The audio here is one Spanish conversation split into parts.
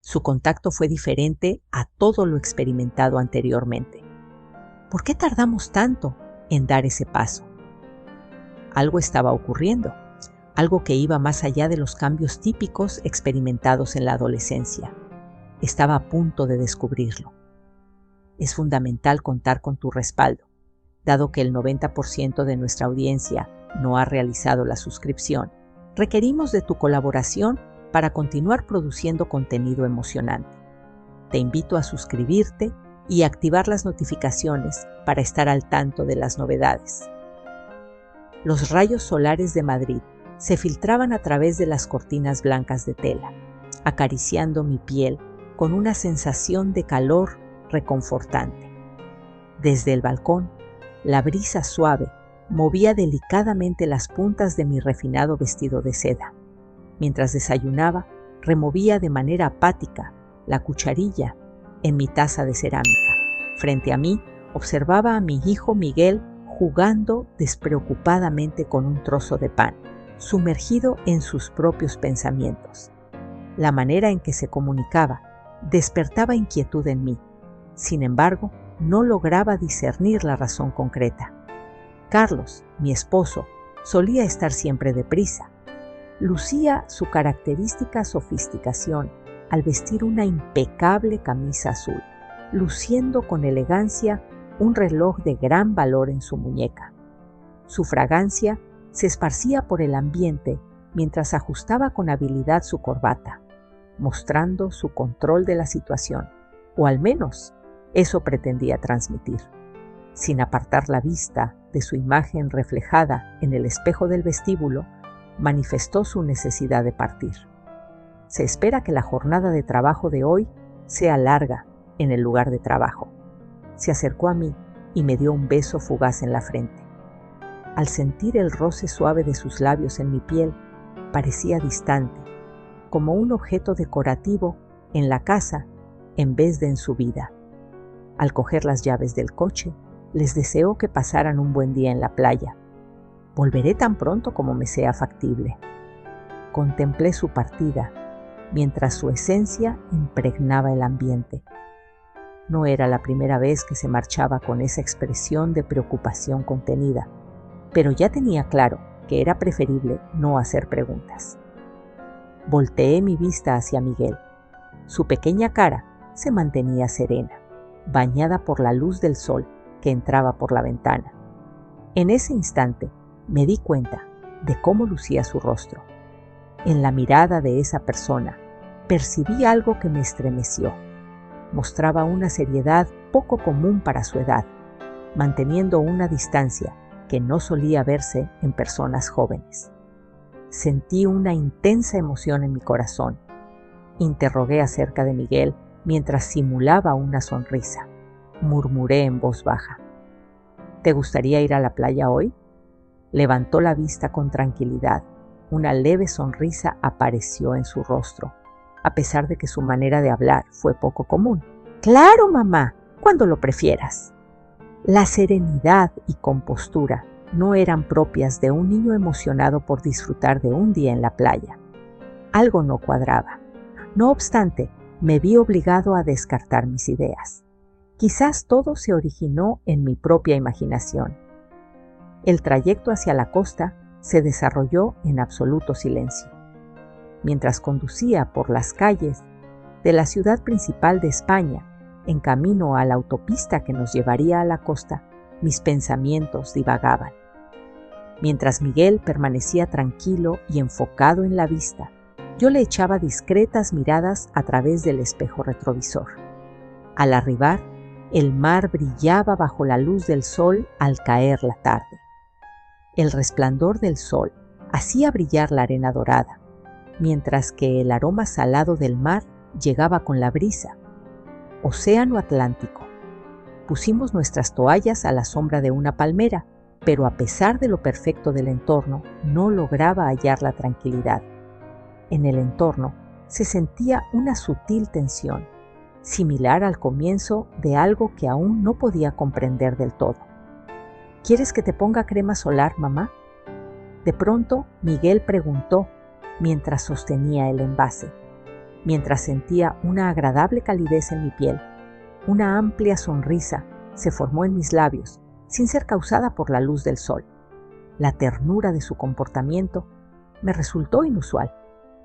Su contacto fue diferente a todo lo experimentado anteriormente. ¿Por qué tardamos tanto en dar ese paso? Algo estaba ocurriendo, algo que iba más allá de los cambios típicos experimentados en la adolescencia. Estaba a punto de descubrirlo. Es fundamental contar con tu respaldo, dado que el 90% de nuestra audiencia no ha realizado la suscripción. Requerimos de tu colaboración para continuar produciendo contenido emocionante. Te invito a suscribirte y activar las notificaciones para estar al tanto de las novedades. Los rayos solares de Madrid se filtraban a través de las cortinas blancas de tela, acariciando mi piel con una sensación de calor reconfortante. Desde el balcón, la brisa suave movía delicadamente las puntas de mi refinado vestido de seda. Mientras desayunaba, removía de manera apática la cucharilla en mi taza de cerámica. Frente a mí, observaba a mi hijo Miguel jugando despreocupadamente con un trozo de pan, sumergido en sus propios pensamientos. La manera en que se comunicaba despertaba inquietud en mí. Sin embargo, no lograba discernir la razón concreta. Carlos, mi esposo, solía estar siempre deprisa. Lucía su característica sofisticación al vestir una impecable camisa azul, luciendo con elegancia un reloj de gran valor en su muñeca. Su fragancia se esparcía por el ambiente mientras ajustaba con habilidad su corbata, mostrando su control de la situación, o al menos eso pretendía transmitir. Sin apartar la vista de su imagen reflejada en el espejo del vestíbulo, manifestó su necesidad de partir. Se espera que la jornada de trabajo de hoy sea larga en el lugar de trabajo. Se acercó a mí y me dio un beso fugaz en la frente. Al sentir el roce suave de sus labios en mi piel, parecía distante, como un objeto decorativo en la casa en vez de en su vida. Al coger las llaves del coche, les deseó que pasaran un buen día en la playa. Volveré tan pronto como me sea factible. Contemplé su partida, mientras su esencia impregnaba el ambiente. No era la primera vez que se marchaba con esa expresión de preocupación contenida, pero ya tenía claro que era preferible no hacer preguntas. Volteé mi vista hacia Miguel. Su pequeña cara se mantenía serena, bañada por la luz del sol que entraba por la ventana. En ese instante me di cuenta de cómo lucía su rostro. En la mirada de esa persona percibí algo que me estremeció. Mostraba una seriedad poco común para su edad, manteniendo una distancia que no solía verse en personas jóvenes. Sentí una intensa emoción en mi corazón. Interrogué acerca de Miguel mientras simulaba una sonrisa. Murmuré en voz baja: ¿te gustaría ir a la playa hoy? Levantó la vista con tranquilidad. Una leve sonrisa apareció en su rostro, a pesar de que su manera de hablar fue poco común. ¡Claro, mamá! Cuando lo prefieras. La serenidad y compostura no eran propias de un niño emocionado por disfrutar de un día en la playa. Algo no cuadraba. No obstante, me vi obligado a descartar mis ideas. Quizás todo se originó en mi propia imaginación. El trayecto hacia la costa se desarrolló en absoluto silencio. Mientras conducía por las calles de la ciudad principal de España, en camino a la autopista que nos llevaría a la costa, mis pensamientos divagaban. Mientras Miguel permanecía tranquilo y enfocado en la vista, yo le echaba discretas miradas a través del espejo retrovisor. Al arribar, el mar brillaba bajo la luz del sol al caer la tarde. El resplandor del sol hacía brillar la arena dorada, mientras que el aroma salado del mar llegaba con la brisa. Océano Atlántico. Pusimos nuestras toallas a la sombra de una palmera, pero a pesar de lo perfecto del entorno, no lograba hallar la tranquilidad. En el entorno se sentía una sutil tensión, similar al comienzo de algo que aún no podía comprender del todo. ¿Quieres que te ponga crema solar, mamá? De pronto, Miguel preguntó mientras sostenía el envase. mientras sentía una agradable calidez en mi piel. Una amplia sonrisa se formó en mis labios, sin ser causada por la luz del sol. La ternura de su comportamiento me resultó inusual,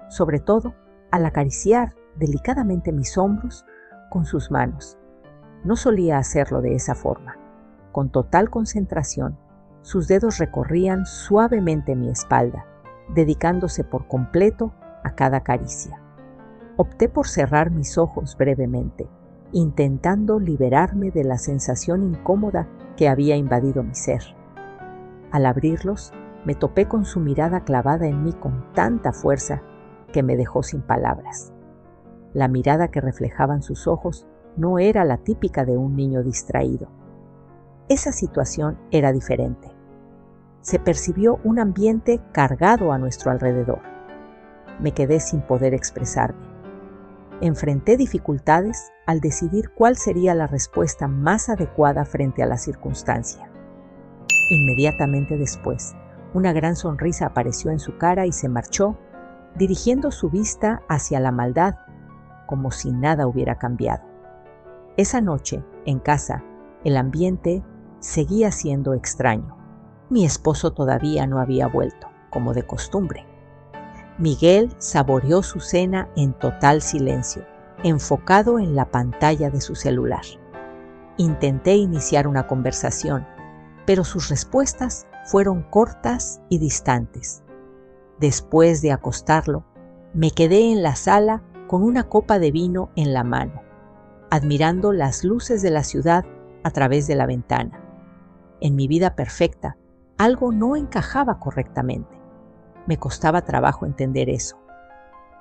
sobre todo al acariciar delicadamente mis hombros con sus manos. No solía hacerlo de esa forma. Con total concentración, sus dedos recorrían suavemente mi espalda, dedicándose por completo a cada caricia. Opté por cerrar mis ojos brevemente, intentando liberarme de la sensación incómoda que había invadido mi ser. Al abrirlos, me topé con su mirada clavada en mí con tanta fuerza que me dejó sin palabras. La mirada que reflejaban sus ojos no era la típica de un niño distraído. Esa situación era diferente. Se percibió un ambiente cargado a nuestro alrededor. Me quedé sin poder expresarme. Enfrenté dificultades al decidir cuál sería la respuesta más adecuada frente a la circunstancia. Inmediatamente después, una gran sonrisa apareció en su cara y se marchó, dirigiendo su vista hacia la maldad, como si nada hubiera cambiado. Esa noche, en casa, el ambiente seguía siendo extraño. Mi esposo todavía no había vuelto, como de costumbre. Miguel saboreó su cena en total silencio, enfocado en la pantalla de su celular. Intenté iniciar una conversación, pero sus respuestas fueron cortas y distantes. Después de acostarlo, me quedé en la sala con una copa de vino en la mano, admirando las luces de la ciudad a través de la ventana. En mi vida perfecta, algo no encajaba correctamente. Me costaba trabajo entender eso.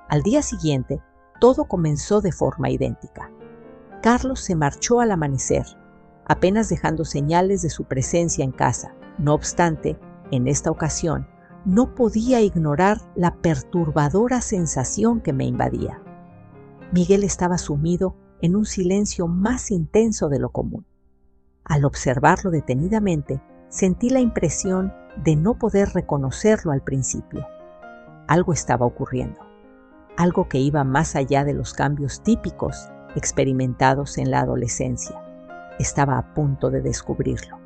Al día siguiente, todo comenzó de forma idéntica. Carlos se marchó al amanecer, apenas dejando señales de su presencia en casa. No obstante, en esta ocasión, no podía ignorar la perturbadora sensación que me invadía. Miguel estaba sumido en un silencio más intenso de lo común. Al observarlo detenidamente, sentí la impresión de no poder reconocerlo al principio. Algo estaba ocurriendo, algo que iba más allá de los cambios típicos experimentados en la adolescencia. Estaba a punto de descubrirlo.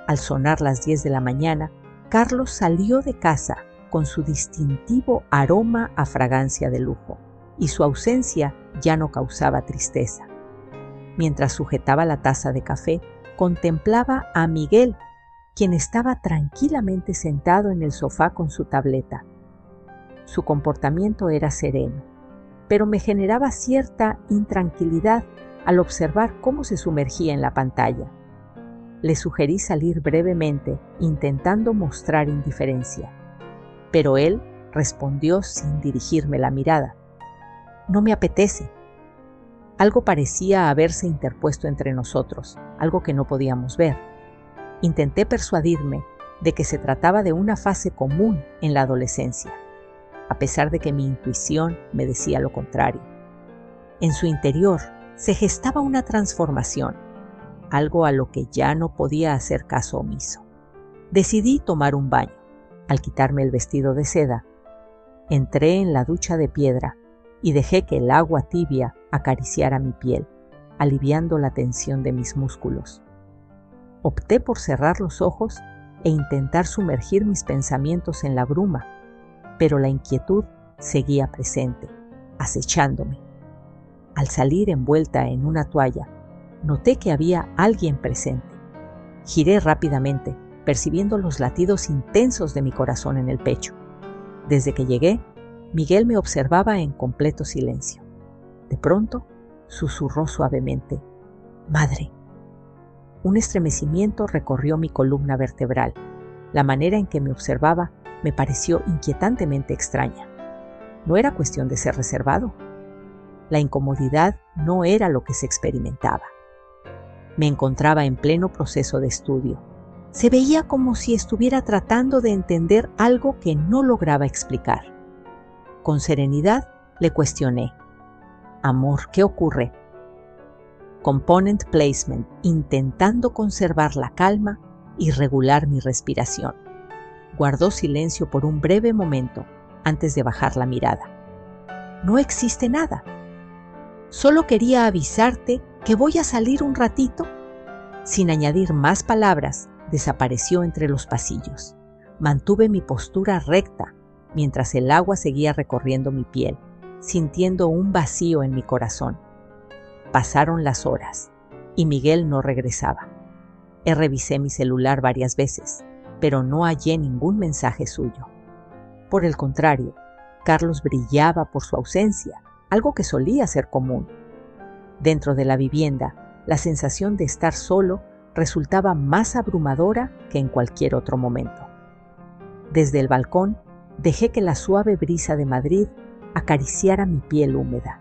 Al sonar las 10 de la mañana, Carlos salió de casa con su distintivo aroma a fragancia de lujo, y su ausencia ya no causaba tristeza. Mientras sujetaba la taza de café, contemplaba a Miguel, quien estaba tranquilamente sentado en el sofá con su tableta. Su comportamiento era sereno, pero me generaba cierta intranquilidad al observar cómo se sumergía en la pantalla. Le sugerí salir brevemente, intentando mostrar indiferencia, pero él respondió sin dirigirme la mirada: «No me apetece». Algo parecía haberse interpuesto entre nosotros, algo que no podíamos ver. Intenté persuadirme de que se trataba de una fase común en la adolescencia, a pesar de que mi intuición me decía lo contrario. En su interior se gestaba una transformación, algo a lo que ya no podía hacer caso omiso. Decidí tomar un baño. Al quitarme el vestido de seda, entré en la ducha de piedra y dejé que el agua tibia acariciara mi piel, aliviando la tensión de mis músculos. Opté por cerrar los ojos e intentar sumergir mis pensamientos en la bruma, pero la inquietud seguía presente, acechándome. Al salir envuelta en una toalla, noté que había alguien presente. Giré rápidamente, percibiendo los latidos intensos de mi corazón en el pecho. Desde que llegué, Miguel me observaba en completo silencio. De pronto, susurró suavemente: «Madre». Un estremecimiento recorrió mi columna vertebral. La manera en que me observaba me pareció inquietantemente extraña. No era cuestión de ser reservado. La incomodidad no era lo que se experimentaba. Me encontraba en pleno proceso de estudio. Se veía como si estuviera tratando de entender algo que no lograba explicar. Con serenidad le cuestioné: «Amor, ¿qué ocurre?». Component placement, intentando conservar la calma y regular mi respiración. Guardó silencio por un breve momento antes de bajar la mirada. no existe nada. Solo quería avisarte que voy a salir un ratito. Sin añadir más palabras, desapareció entre los pasillos. Mantuve mi postura recta mientras el agua seguía recorriendo mi piel, sintiendo un vacío en mi corazón. Pasaron las horas y Miguel no regresaba. Revisé mi celular varias veces, pero no hallé ningún mensaje suyo. Por el contrario, Carlos brillaba por su ausencia, algo que solía ser común. Dentro de la vivienda, la sensación de estar solo resultaba más abrumadora que en cualquier otro momento. Desde el balcón, dejé que la suave brisa de Madrid acariciara mi piel húmeda.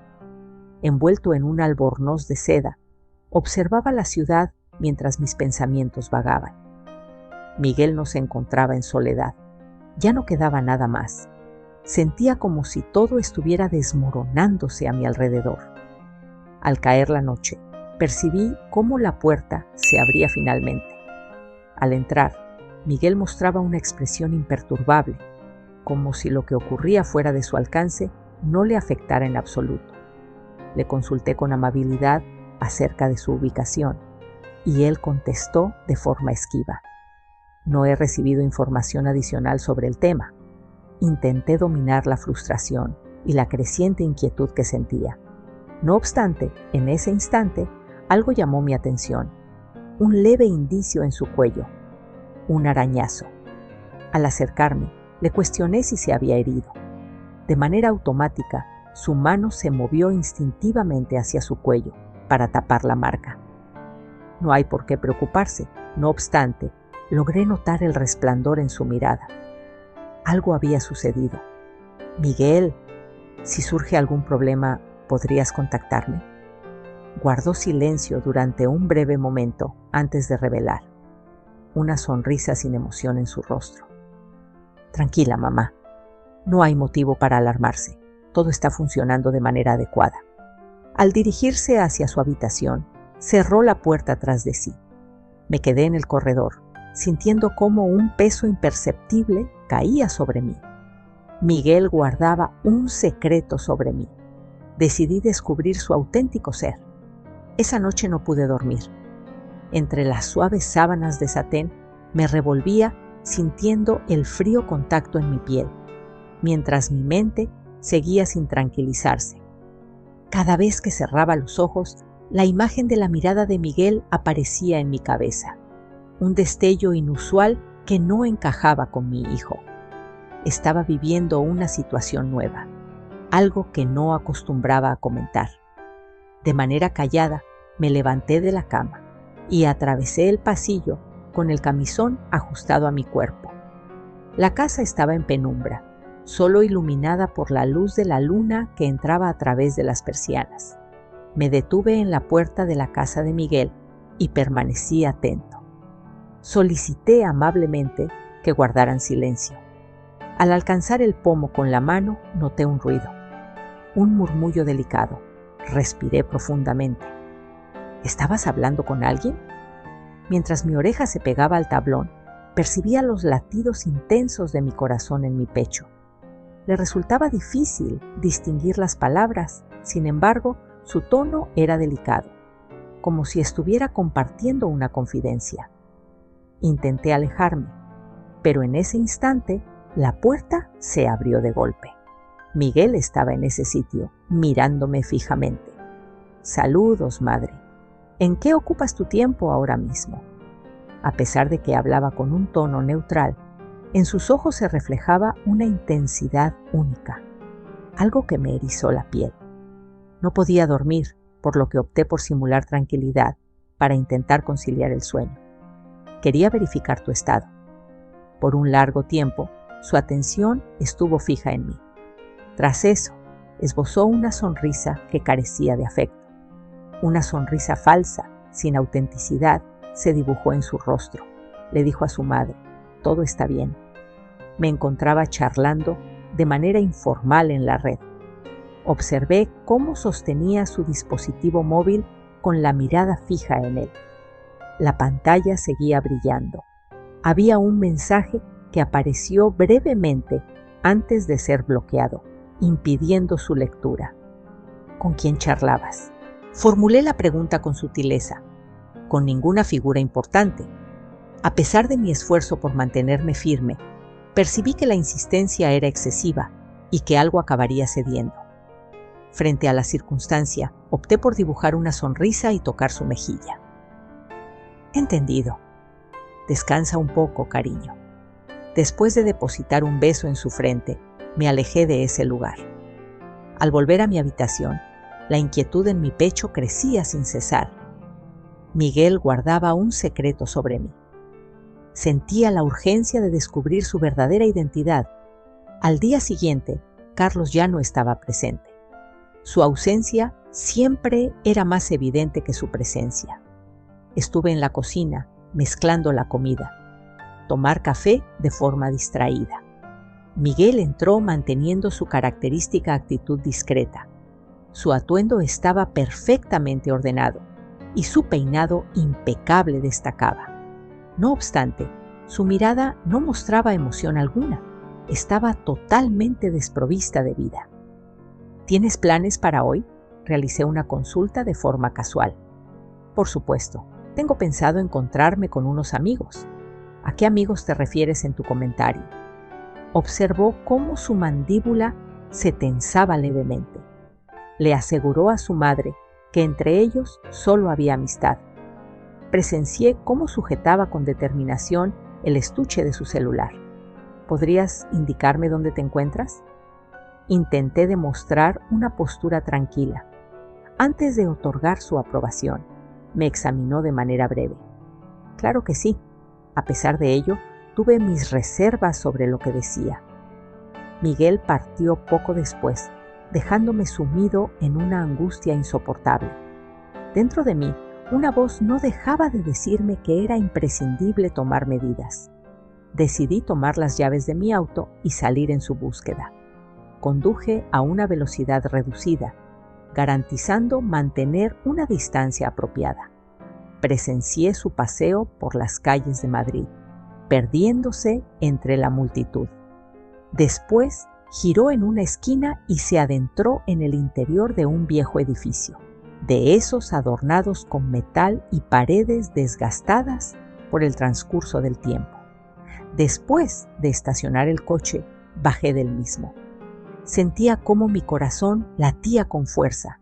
Envuelto en un albornoz de seda, observaba la ciudad mientras mis pensamientos vagaban. Miguel no se encontraba en soledad. Ya no quedaba nada más. Sentía como si todo estuviera desmoronándose a mi alrededor. Al caer la noche, percibí cómo la puerta se abría finalmente. Al entrar, Miguel mostraba una expresión imperturbable, como si lo que ocurría fuera de su alcance no le afectara en absoluto. Le consulté con amabilidad acerca de su ubicación, y él contestó de forma esquiva. No he recibido información adicional sobre el tema. Intenté dominar la frustración y la creciente inquietud que sentía. No obstante, en ese instante, algo llamó mi atención. Un leve indicio en su cuello. Un arañazo. Al acercarme, le cuestioné si se había herido. De manera automática, su mano se movió instintivamente hacia su cuello para tapar la marca. No hay por qué preocuparse. No obstante, logré notar el resplandor en su mirada. Algo había sucedido. Miguel, si surge algún problema, ¿podrías contactarme? Guardó silencio durante un breve momento antes de revelar. Una sonrisa sin emoción en su rostro. Tranquila, mamá. No hay motivo para alarmarse. Todo está funcionando de manera adecuada. Al dirigirse hacia su habitación, cerró la puerta tras de sí. Me quedé en el corredor, sintiendo cómo un peso imperceptible caía sobre mí. Miguel guardaba un secreto sobre mí. Decidí descubrir su auténtico ser. Esa noche no pude dormir. Entre las suaves sábanas de satén me revolvía sintiendo el frío contacto en mi piel, mientras mi mente seguía sin tranquilizarse. Cada vez que cerraba los ojos, la imagen de la mirada de Miguel aparecía en mi cabeza. Un destello inusual que no encajaba con mi hijo. Estaba viviendo una situación nueva, algo que no acostumbraba a comentar. De manera callada, me levanté de la cama y atravesé el pasillo con el camisón ajustado a mi cuerpo. La casa estaba en penumbra, solo iluminada por la luz de la luna que entraba a través de las persianas. Me detuve en la puerta de la casa de Miguel y permanecí atento. Solicité amablemente que guardaran silencio. Al alcanzar el pomo con la mano, noté un ruido, un murmullo delicado. Respiré profundamente. ¿Estabas hablando con alguien? Mientras mi oreja se pegaba al tablón, percibía los latidos intensos de mi corazón en mi pecho. Le resultaba difícil distinguir las palabras, sin embargo, su tono era delicado, como si estuviera compartiendo una confidencia. Intenté alejarme, pero en ese instante la puerta se abrió de golpe. Miguel estaba en ese sitio, mirándome fijamente. «Saludos, madre. ¿En qué ocupas tu tiempo ahora mismo?» A pesar de que hablaba con un tono neutral, en sus ojos se reflejaba una intensidad única, algo que me erizó la piel. No podía dormir, por lo que opté por simular tranquilidad para intentar conciliar el sueño. Quería verificar tu estado. Por un largo tiempo, su atención estuvo fija en mí. Tras eso, esbozó una sonrisa que carecía de afecto. Una sonrisa falsa, sin autenticidad, se dibujó en su rostro. Le dijo a su madre: «Todo está bien». Me encontraba charlando de manera informal en la red. Observé cómo sostenía su dispositivo móvil con la mirada fija en él. La pantalla seguía brillando. Había un mensaje que apareció brevemente antes de ser bloqueado. impidiendo su lectura. ¿Con quién charlabas? Formulé la pregunta con sutileza. Con ninguna figura importante. A pesar de mi esfuerzo por mantenerme firme, percibí que la insistencia era excesiva y que algo acabaría cediendo. Frente a la circunstancia, opté por dibujar una sonrisa y tocar su mejilla. Entendido. Descansa un poco, cariño. Después de depositar un beso en su frente, me alejé de ese lugar. Al volver a mi habitación, la inquietud en mi pecho crecía sin cesar. Miguel guardaba un secreto sobre mí. Sentía la urgencia de descubrir su verdadera identidad. Al día siguiente, Carlos ya no estaba presente. Su ausencia siempre era más evidente que su presencia. Estuve en la cocina, mezclando la comida. Tomar café de forma distraída. Miguel entró manteniendo su característica actitud discreta. Su atuendo estaba perfectamente ordenado y su peinado impecable destacaba. No obstante, su mirada no mostraba emoción alguna. Estaba totalmente desprovista de vida. ¿Tienes planes para hoy? Realicé una consulta de forma casual. Por supuesto, tengo pensado encontrarme con unos amigos. ¿A qué amigos te refieres en tu comentario? Observó cómo su mandíbula se tensaba levemente. Le aseguró a su madre que entre ellos solo había amistad. Presencié cómo sujetaba con determinación el estuche de su celular. ¿Podrías indicarme dónde te encuentras? Intenté demostrar una postura tranquila. Antes de otorgar su aprobación, me examinó de manera breve. Claro que sí. A pesar de ello, tuve mis reservas sobre lo que decía. Miguel partió poco después, dejándome sumido en una angustia insoportable. Dentro de mí, una voz no dejaba de decirme que era imprescindible tomar medidas. Decidí tomar las llaves de mi auto y salir en su búsqueda. Conduje a una velocidad reducida, garantizando mantener una distancia apropiada. Presencié su paseo por las calles de Madrid, perdiéndose entre la multitud. Después, giró en una esquina y se adentró en el interior de un viejo edificio, de esos adornados con metal y paredes desgastadas por el transcurso del tiempo. Después de estacionar el coche, bajé del mismo. Sentía cómo mi corazón latía con fuerza.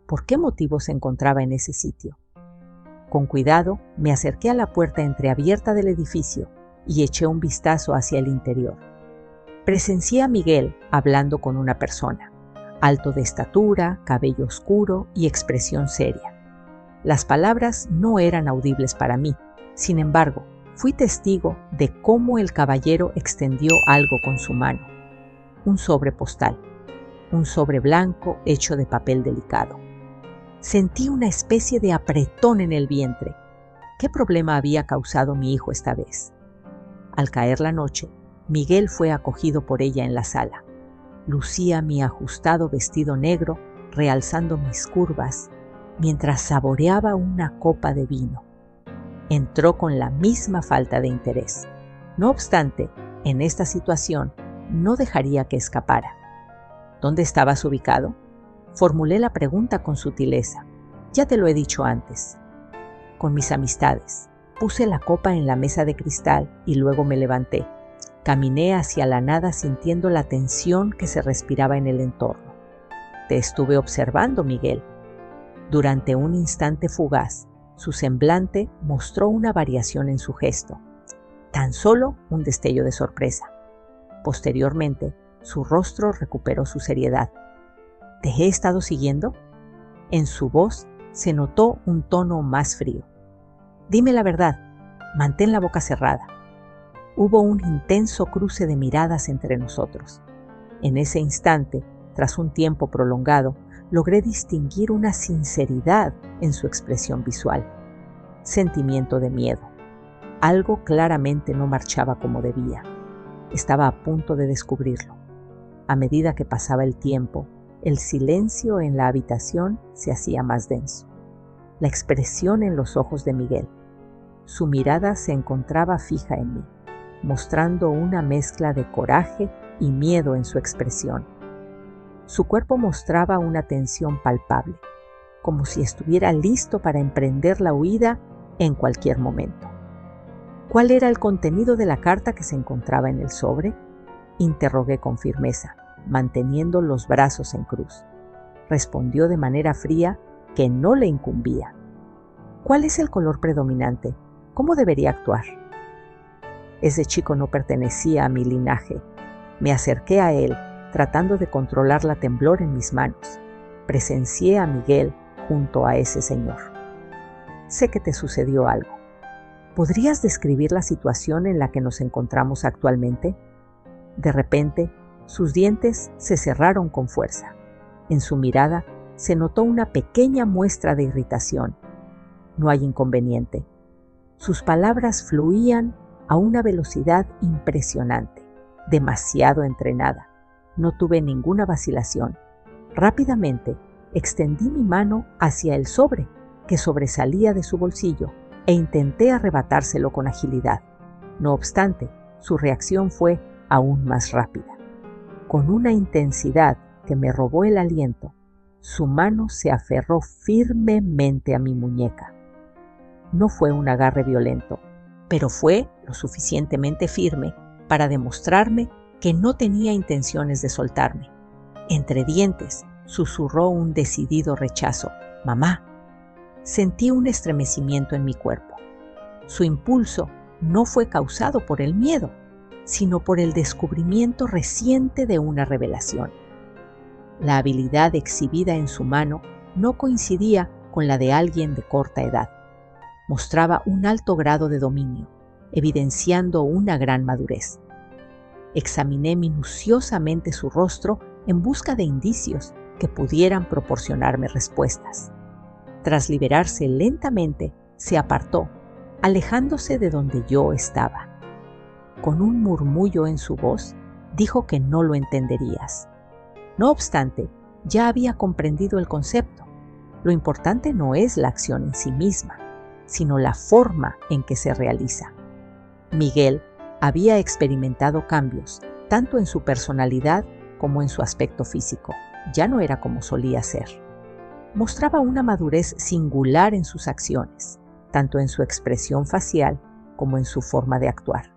¿Por qué motivo se encontraba en ese sitio? Con cuidado, me acerqué a la puerta entreabierta del edificio y eché un vistazo hacia el interior. Presencié a Miguel hablando con una persona, alto de estatura, cabello oscuro y expresión seria. Las palabras no eran audibles para mí. Sin embargo, fui testigo de cómo el caballero extendió algo con su mano. Un sobre postal, un sobre blanco hecho de papel delicado. Sentí una especie de apretón en el vientre. ¿Qué problema había causado mi hijo esta vez? Al caer la noche, Miguel fue acogido por ella en la sala. Lucía mi ajustado vestido negro, realzando mis curvas, mientras saboreaba una copa de vino. Entró con la misma falta de interés. No obstante, en esta situación, no dejaría que escapara. ¿Dónde estabas ubicado? Formulé la pregunta con sutileza. Ya te lo he dicho antes. Con mis amistades. Puse la copa en la mesa de cristal y luego me levanté. Caminé hacia la nada sintiendo la tensión que se respiraba en el entorno. Te estuve observando, Miguel. Durante un instante fugaz, su semblante mostró una variación en su gesto. Tan solo un destello de sorpresa. Posteriormente, su rostro recuperó su seriedad. ¿Te he estado siguiendo? En su voz se notó un tono más frío. Dime la verdad, mantén la boca cerrada. Hubo un intenso cruce de miradas entre nosotros. En ese instante, tras un tiempo prolongado, logré distinguir una sinceridad en su expresión visual. Sentimiento de miedo. Algo claramente no marchaba como debía. Estaba a punto de descubrirlo. A medida que pasaba el tiempo, el silencio en la habitación se hacía más denso. La expresión en los ojos de Miguel. Su mirada se encontraba fija en mí, mostrando una mezcla de coraje y miedo en su expresión. Su cuerpo mostraba una tensión palpable, como si estuviera listo para emprender la huida en cualquier momento. ¿Cuál era el contenido de la carta que se encontraba en el sobre? Interrogué con firmeza, manteniendo los brazos en cruz. Respondió de manera fría que no le incumbía. ¿Cuál es el color predominante? ¿Cómo debería actuar? Ese chico no pertenecía a mi linaje. Me acerqué a él, tratando de controlar la temblor en mis manos. Presencié a Miguel junto a ese señor. Sé que te sucedió algo. ¿Podrías describir la situación en la que nos encontramos actualmente? De repente, sus dientes se cerraron con fuerza. En su mirada se notó una pequeña muestra de irritación. No hay inconveniente. Sus palabras fluían a una velocidad impresionante, demasiado entrenada. No tuve ninguna vacilación. Rápidamente extendí mi mano hacia el sobre que sobresalía de su bolsillo e intenté arrebatárselo con agilidad. No obstante, su reacción fue aún más rápida. Con una intensidad que me robó el aliento, su mano se aferró firmemente a mi muñeca. No fue un agarre violento, pero fue lo suficientemente firme para demostrarme que no tenía intenciones de soltarme. Entre dientes, susurró un decidido rechazo. «Mamá». Sentí un estremecimiento en mi cuerpo. Su impulso no fue causado por el miedo, sino por el descubrimiento reciente de una revelación. La habilidad exhibida en su mano no coincidía con la de alguien de corta edad. Mostraba un alto grado de dominio, evidenciando una gran madurez. Examiné minuciosamente su rostro en busca de indicios que pudieran proporcionarme respuestas. Tras liberarse lentamente, se apartó, alejándose de donde yo estaba. Con un murmullo en su voz, dijo que no lo entenderías. No obstante, ya había comprendido el concepto. Lo importante no es la acción en sí misma, sino la forma en que se realiza. Miguel había experimentado cambios, tanto en su personalidad como en su aspecto físico. Ya no era como solía ser. Mostraba una madurez singular en sus acciones, tanto en su expresión facial como en su forma de actuar.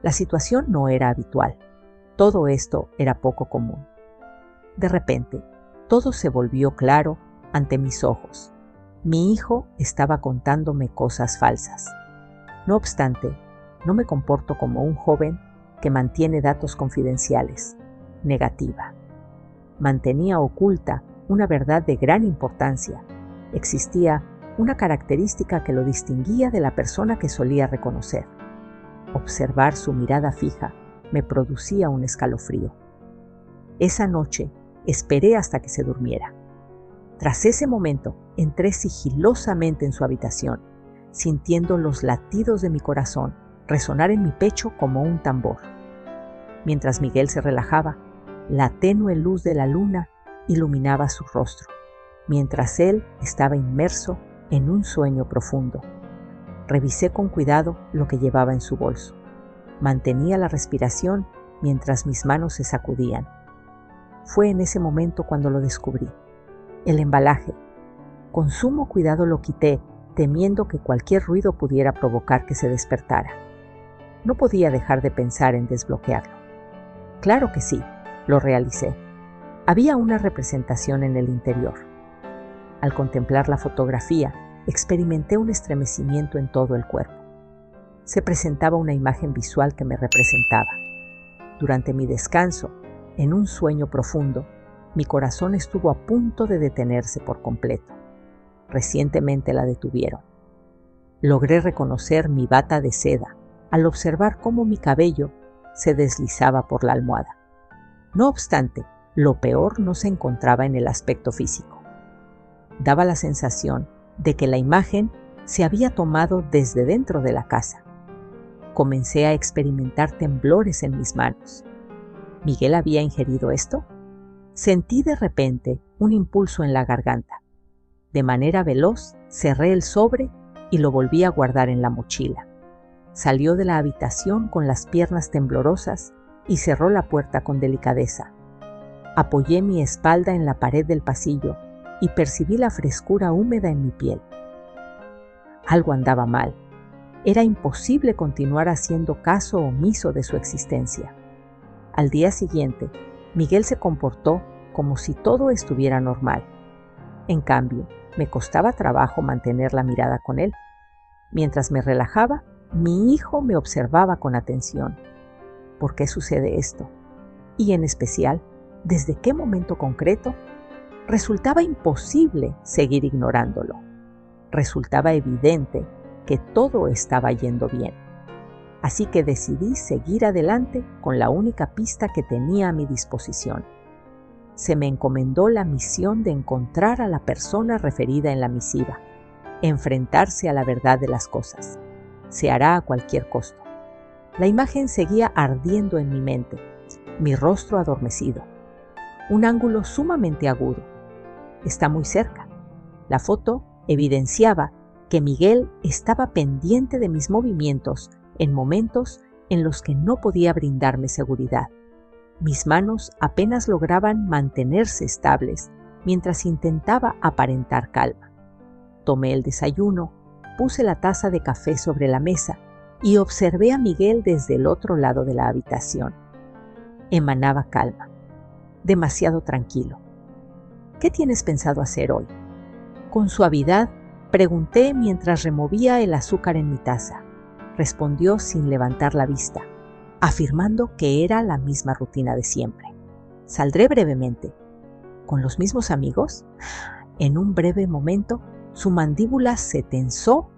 La situación no era habitual. Todo esto era poco común. De repente, todo se volvió claro ante mis ojos. Mi hijo estaba contándome cosas falsas. No obstante, no me comporto como un joven que mantiene datos confidenciales. Negativa. Mantenía oculta una verdad de gran importancia. Existía una característica que lo distinguía de la persona que solía reconocer. Observar su mirada fija me producía un escalofrío. Esa noche esperé hasta que se durmiera. Tras ese momento, entré sigilosamente en su habitación, sintiendo los latidos de mi corazón resonar en mi pecho como un tambor. Mientras Miguel se relajaba, la tenue luz de la luna iluminaba su rostro, mientras él estaba inmerso en un sueño profundo. Revisé con cuidado lo que llevaba en su bolso. Mantenía la respiración mientras mis manos se sacudían. Fue en ese momento cuando lo descubrí. El embalaje. Con sumo cuidado lo quité, temiendo que cualquier ruido pudiera provocar que se despertara. No podía dejar de pensar en desbloquearlo. Claro que sí, lo realicé. Había una representación en el interior. Al contemplar la fotografía, experimenté un estremecimiento en todo el cuerpo. Se presentaba una imagen visual que me representaba. Durante mi descanso, en un sueño profundo, mi corazón estuvo a punto de detenerse por completo. Recientemente la detuvieron. Logré reconocer mi bata de seda al observar cómo mi cabello se deslizaba por la almohada. No obstante, lo peor no se encontraba en el aspecto físico. Daba la sensación de que la imagen se había tomado desde dentro de la casa. Comencé a experimentar temblores en mis manos. ¿Miguel había ingerido esto? Sentí de repente un impulso en la garganta. De manera veloz, cerré el sobre y lo volví a guardar en la mochila. Salió de la habitación con las piernas temblorosas y cerró la puerta con delicadeza. Apoyé mi espalda en la pared del pasillo y percibí la frescura húmeda en mi piel. Algo andaba mal. Era imposible continuar haciendo caso omiso de su existencia. Al día siguiente, Miguel se comportó como si todo estuviera normal. En cambio, me costaba trabajo mantener la mirada con él. Mientras me relajaba, mi hijo me observaba con atención. ¿Por qué sucede esto? Y en especial, ¿desde qué momento concreto? Resultaba imposible seguir ignorándolo. Resultaba evidente que todo estaba yendo bien. Así que decidí seguir adelante con la única pista que tenía a mi disposición. Se me encomendó la misión de encontrar a la persona referida en la misiva, enfrentarse a la verdad de las cosas. Se hará a cualquier costo. La imagen seguía ardiendo en mi mente, mi rostro adormecido. Un ángulo sumamente agudo. Está muy cerca. La foto evidenciaba que Miguel estaba pendiente de mis movimientos en momentos en los que no podía brindarme seguridad. Mis manos apenas lograban mantenerse estables mientras intentaba aparentar calma. Tomé el desayuno, puse la taza de café sobre la mesa y observé a Miguel desde el otro lado de la habitación. Emanaba calma, demasiado tranquilo. ¿Qué tienes pensado hacer hoy? Con suavidad pregunté mientras removía el azúcar en mi taza. Respondió sin levantar la vista, afirmando que era la misma rutina de siempre. Saldré brevemente. ¿Con los mismos amigos? En un breve momento, su mandíbula se tensó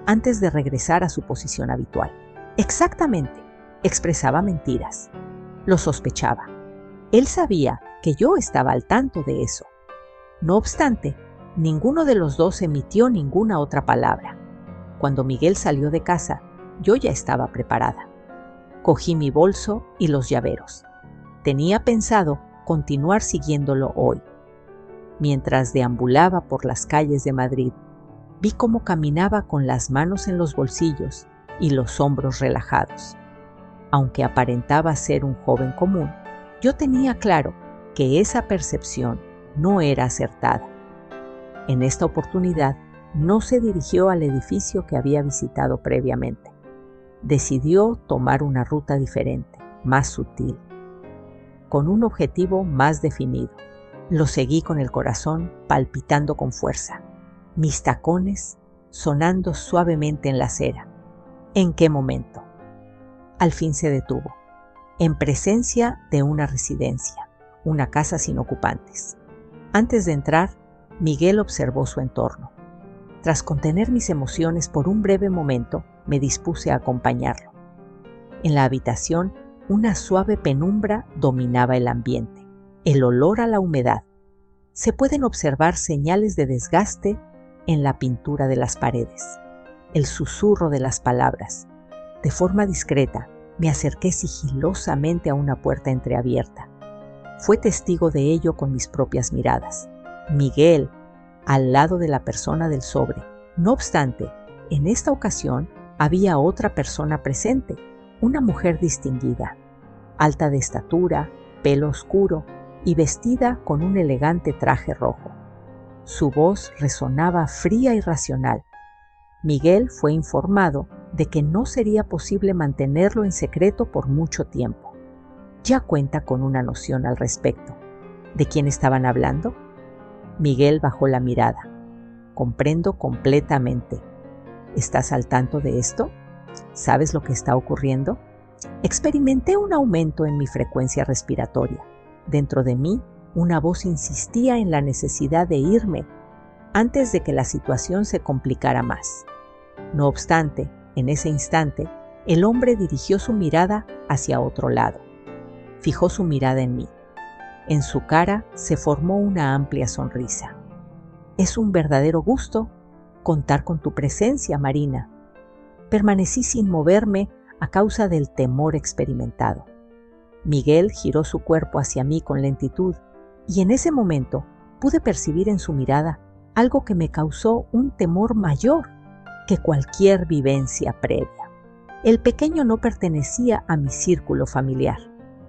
antes de regresar a su posición habitual. Exactamente, expresaba mentiras. Lo sospechaba. Él sabía que yo estaba al tanto de eso. No obstante, ninguno de los dos emitió ninguna otra palabra. Cuando Miguel salió de casa, yo ya estaba preparada. Cogí mi bolso y los llaveros. Tenía pensado continuar siguiéndolo hoy. Mientras deambulaba por las calles de Madrid, vi cómo caminaba con las manos en los bolsillos y los hombros relajados. Aunque aparentaba ser un joven común, yo tenía claro que esa percepción no era acertada. En esta oportunidad, no se dirigió al edificio que había visitado previamente. Decidió tomar una ruta diferente, más sutil, con un objetivo más definido. Lo seguí con el corazón palpitando con fuerza, mis tacones sonando suavemente en la acera. ¿En qué momento? Al fin se detuvo, en presencia de una residencia, una casa sin ocupantes. Antes de entrar, Miguel observó su entorno. Tras contener mis emociones por un breve momento, me dispuse a acompañarlo. En la habitación, una suave penumbra dominaba el ambiente, el olor a la humedad. Se pueden observar señales de desgaste en la pintura de las paredes, el susurro de las palabras. De forma discreta, me acerqué sigilosamente a una puerta entreabierta. Fue testigo de ello con mis propias miradas. Miguel, al lado de la persona del sobre. No obstante, en esta ocasión había otra persona presente, una mujer distinguida, alta de estatura, pelo oscuro y vestida con un elegante traje rojo. Su voz resonaba fría y racional. Miguel fue informado de que no sería posible mantenerlo en secreto por mucho tiempo. Ya cuenta con una noción al respecto. ¿De quién estaban hablando? Miguel bajó la mirada. Comprendo completamente. ¿Estás al tanto de esto? ¿Sabes lo que está ocurriendo? Experimenté un aumento en mi frecuencia respiratoria. Dentro de mí, una voz insistía en la necesidad de irme antes de que la situación se complicara más. No obstante, en ese instante, el hombre dirigió su mirada hacia otro lado. Fijó su mirada en mí. En su cara se formó una amplia sonrisa. Es un verdadero gusto contar con tu presencia, Marina. Permanecí sin moverme a causa del temor experimentado. Miguel giró su cuerpo hacia mí con lentitud y en ese momento pude percibir en su mirada algo que me causó un temor mayor que cualquier vivencia previa. El pequeño no pertenecía a mi círculo familiar.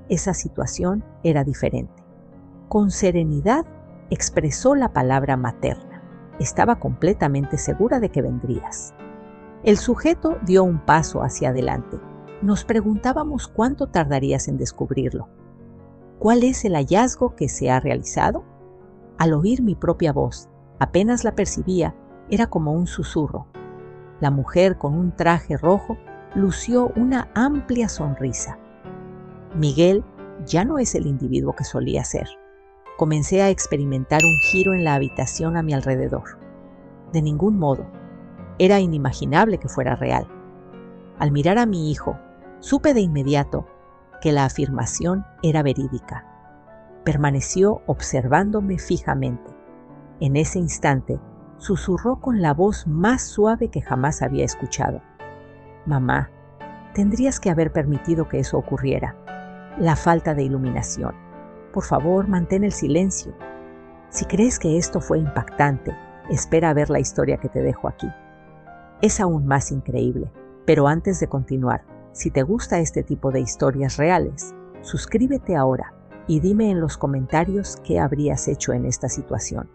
Esa situación era diferente. Con serenidad expresó la palabra materna. Estaba completamente segura de que vendrías. El sujeto dio un paso hacia adelante. Nos preguntábamos cuánto tardarías en descubrirlo. ¿Cuál es el hallazgo que se ha realizado? Al oír mi propia voz, apenas la percibía, era como un susurro. La mujer con un traje rojo lució una amplia sonrisa. Miguel ya no es el individuo que solía ser. Comencé a experimentar un giro en la habitación a mi alrededor. De ningún modo. Era inimaginable que fuera real. Al mirar a mi hijo, supe de inmediato que la afirmación era verídica. Permaneció observándome fijamente. En ese instante, susurró con la voz más suave que jamás había escuchado. Mamá, tendrías que haber permitido que eso ocurriera. La falta de iluminación. Por favor, mantén el silencio. Si crees que esto fue impactante, espera a ver la historia que te dejo aquí. Es aún más increíble, pero antes de continuar, si te gusta este tipo de historias reales, suscríbete ahora y dime en los comentarios qué habrías hecho en esta situación.